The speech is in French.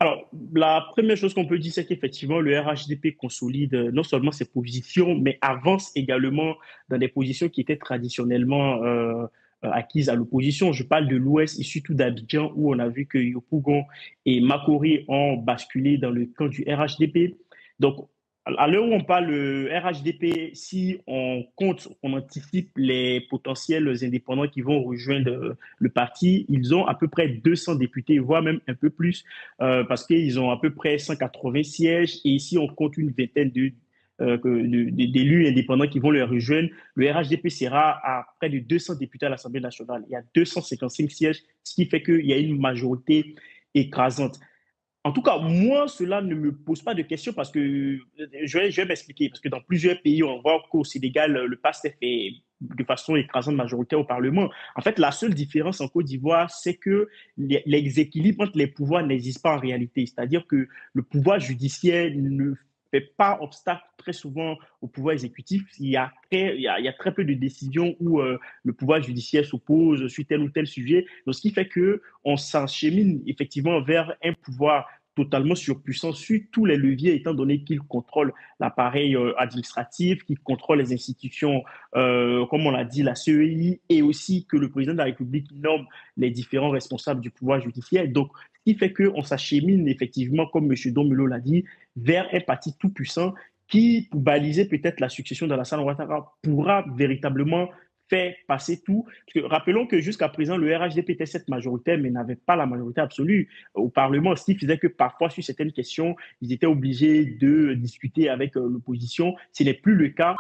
Alors, la première chose qu'on peut dire, c'est qu'effectivement, le RHDP consolide non seulement ses positions, mais avance également dans des positions qui étaient traditionnellement acquises à l'opposition. Je parle de l'Ouest et surtout d'Abidjan, où on a vu que Yopougon et Makori ont basculé dans le camp du RHDP. Donc, à l'heure où on parle le RHDP, si on compte, on anticipe les potentiels indépendants qui vont rejoindre le parti, ils ont à peu près 200 députés, voire même un peu plus parce qu'ils ont à peu près 180 sièges et ici on compte une vingtaine d'élus indépendants qui vont les rejoindre. Le RHDP sera à près de 200 députés à l'Assemblée nationale. Il y a 255 sièges, ce qui fait qu'il y a une majorité écrasante. En tout cas, moi, cela ne me pose pas de questions parce que je vais m'expliquer. Parce que dans plusieurs pays, on voit qu'au Sénégal, le PASTEF est de façon écrasante majoritaire au Parlement. En fait, la seule différence en Côte d'Ivoire, c'est que l'exéquilibre entre les pouvoirs n'existe pas en réalité. C'est-à-dire que le pouvoir judiciaire ne fait pas obstacle très souvent au pouvoir exécutif. Il y a très peu de décisions où le pouvoir judiciaire s'oppose sur tel ou tel sujet. Donc, ce qui fait que on s'enchemine effectivement vers un pouvoir totalement surpuissant sur tous les leviers, étant donné qu'il contrôle l'appareil administratif, qu'il contrôle les institutions, comme on l'a dit, la CEI, et aussi que le président de la République nomme les différents responsables du pouvoir judiciaire. Donc, ce qui fait qu'on s'achemine effectivement, comme M. Domelo l'a dit, vers un parti tout puissant qui, pour baliser peut-être la succession d'Alassane Ouattara, pourra véritablement faire passer tout. Parce que, rappelons que jusqu'à présent, le RHDP était cette majorité, mais n'avait pas la majorité absolue au Parlement, ce qui faisait que parfois, sur certaines questions, ils étaient obligés de discuter avec l'opposition. Ce n'est plus le cas.